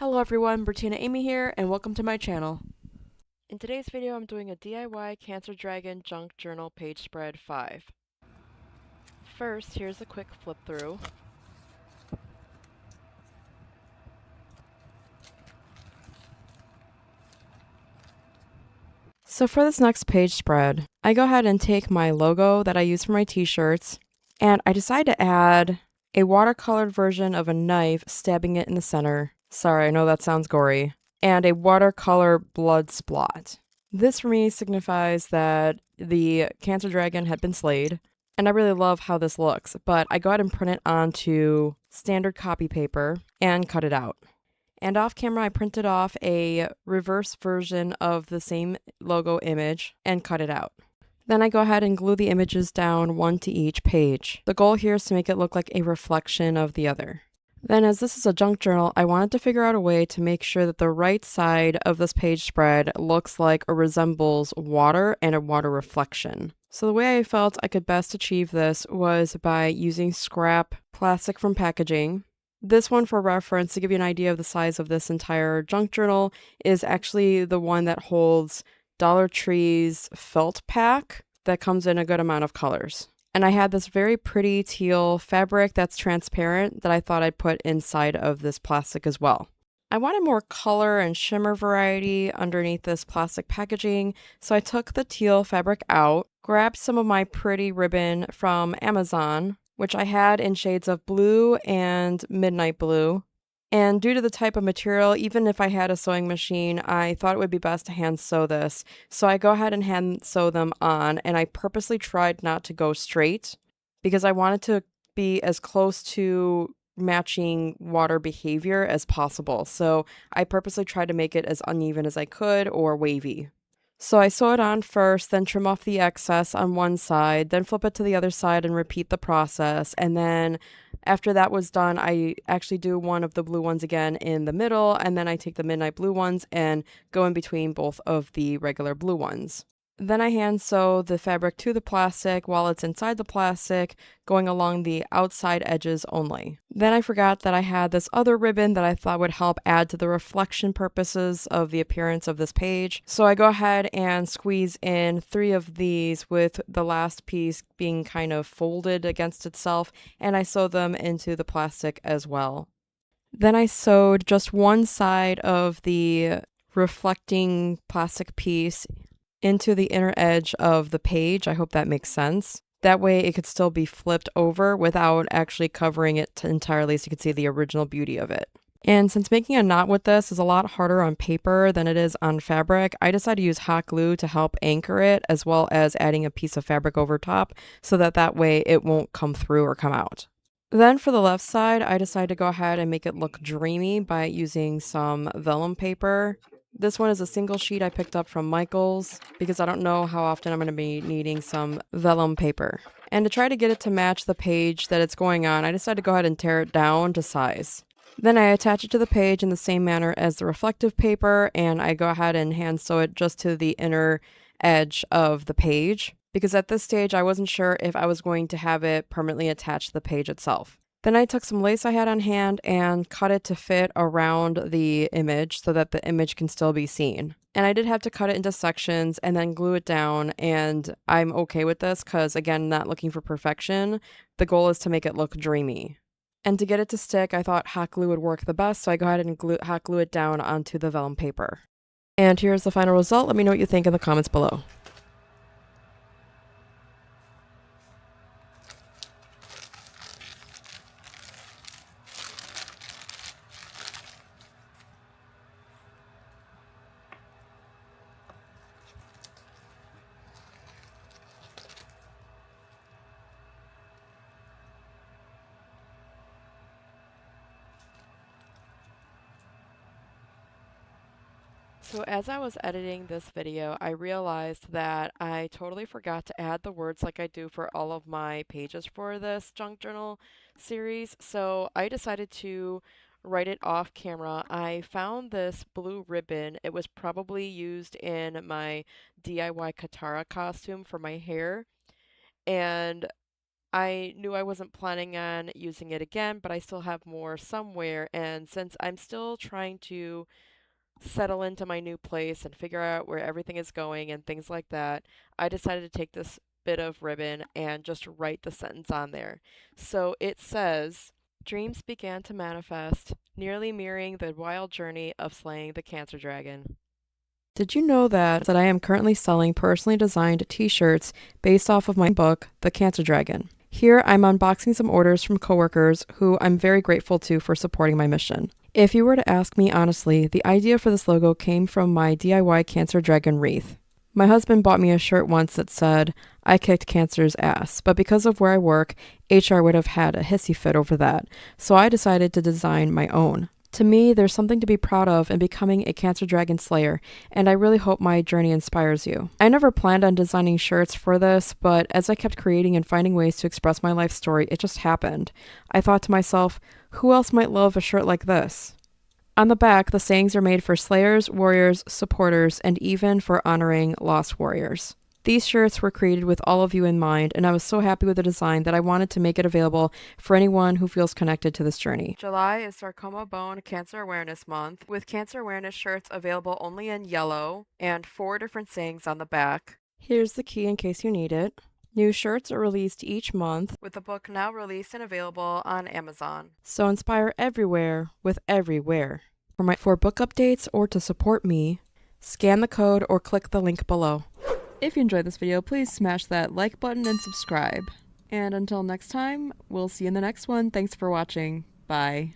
Hello everyone, Bertina Amy here, and welcome to my channel. In today's video, I'm doing a DIY Cancer Dragon Junk Journal page spread 5. First, here's a quick flip through. So for this next page spread, I go ahead and take my logo that I use for my t-shirts, and I decide to add a watercolored version of a knife stabbing it in the center. Sorry, I know that sounds gory. And a watercolor blood splot. This for me signifies that the Cancer Dragon had been slayed, and I really love how this looks, but I go ahead and print it onto standard copy paper and cut it out. And off camera, I printed off a reverse version of the same logo image and cut it out. Then I go ahead and glue the images down one to each page. The goal here is to make it look like a reflection of the other. Then, as this is a junk journal, I wanted to figure out a way to make sure that the right side of this page spread looks like or resembles water and a water reflection. So the way I felt I could best achieve this was by using scrap plastic from packaging. This one, for reference, to give you an idea of the size of this entire junk journal, is actually the one that holds Dollar Tree's felt pack that comes in a good amount of colors. And I had this very pretty teal fabric that's transparent that I thought I'd put inside of this plastic as well. I wanted more color and shimmer variety underneath this plastic packaging, so I took the teal fabric out, grabbed some of my pretty ribbon from Amazon, which I had in shades of blue and midnight blue. And due to the type of material, even if I had a sewing machine, I thought it would be best to hand sew this. So I go ahead and hand sew them on, and I purposely tried not to go straight because I wanted to be as close to matching water behavior as possible. So I purposely tried to make it as uneven as I could or wavy. So I sew it on first, then trim off the excess on one side, then flip it to the other side and repeat the process. And then after that was done, I actually do one of the blue ones again in the middle, and then I take the midnight blue ones and go in between both of the regular blue ones. Then I hand sew the fabric to the plastic while it's inside the plastic, going along the outside edges only. Then I forgot that I had this other ribbon that I thought would help add to the reflection purposes of the appearance of this page. So I go ahead and squeeze in 3 of these, with the last piece being kind of folded against itself, and I sew them into the plastic as well. Then I sewed just one side of the reflecting plastic piece into the inner edge of the page. I hope that makes sense. That way it could still be flipped over without actually covering it entirely, so you can see the original beauty of it. And since making a knot with this is a lot harder on paper than it is on fabric, I decided to use hot glue to help anchor it, as well as adding a piece of fabric over top so that way it won't come through or come out. Then for the left side, I decided to go ahead and make it look dreamy by using some vellum paper. This one is a single sheet I picked up from Michael's because I don't know how often I'm going to be needing some vellum paper. And to try to get it to match the page that it's going on, I decided to go ahead and tear it down to size. Then I attach it to the page in the same manner as the reflective paper, and I go ahead and hand sew it just to the inner edge of the page, because at this stage I wasn't sure if I was going to have it permanently attached to the page itself. Then I took some lace I had on hand and cut it to fit around the image so that the image can still be seen. And I did have to cut it into sections and then glue it down, and I'm okay with this because, again, not looking for perfection. The goal is to make it look dreamy. And to get it to stick, I thought hot glue would work the best, so I go ahead and hot glue it down onto the vellum paper. And here's the final result. Let me know what you think in the comments below. So as I was editing this video, I realized that I totally forgot to add the words like I do for all of my pages for this junk journal series. So I decided to write it off camera. I found this blue ribbon. It was probably used in my DIY Katara costume for my hair. And I knew I wasn't planning on using it again, but I still have more somewhere. And since I'm still trying to settle into my new place and figure out where everything is going and things like that, I decided to take this bit of ribbon and just write the sentence on there. So it says, dreams began to manifest, nearly mirroring the wild journey of slaying the cancer dragon. Did you know that I am currently selling personally designed t-shirts based off of my book, The Cancer Dragon? Here I'm unboxing some orders from coworkers who I'm very grateful to for supporting my mission. If you were to ask me honestly, the idea for this logo came from my DIY Cancer Dragon wreath. My husband bought me a shirt once that said, I kicked cancer's ass, but because of where I work, HR would have had a hissy fit over that, so I decided to design my own. To me, there's something to be proud of in becoming a Cancer Dragon Slayer, and I really hope my journey inspires you. I never planned on designing shirts for this, but as I kept creating and finding ways to express my life story, it just happened. I thought to myself, who else might love a shirt like this? On the back, the sayings are made for slayers, warriors, supporters, and even for honoring lost warriors. These shirts were created with all of you in mind, and I was so happy with the design that I wanted to make it available for anyone who feels connected to this journey. July is Sarcoma Bone Cancer Awareness Month, with cancer awareness shirts available only in yellow and 4 different sayings on the back. Here's the key in case you need it. New shirts are released each month, with the book now released and available on Amazon. So inspire everywhere with everywhere. For book updates or to support me, scan the code or click the link below. If you enjoyed this video, please smash that like button and subscribe. And until next time, we'll see you in the next one. Thanks for watching. Bye.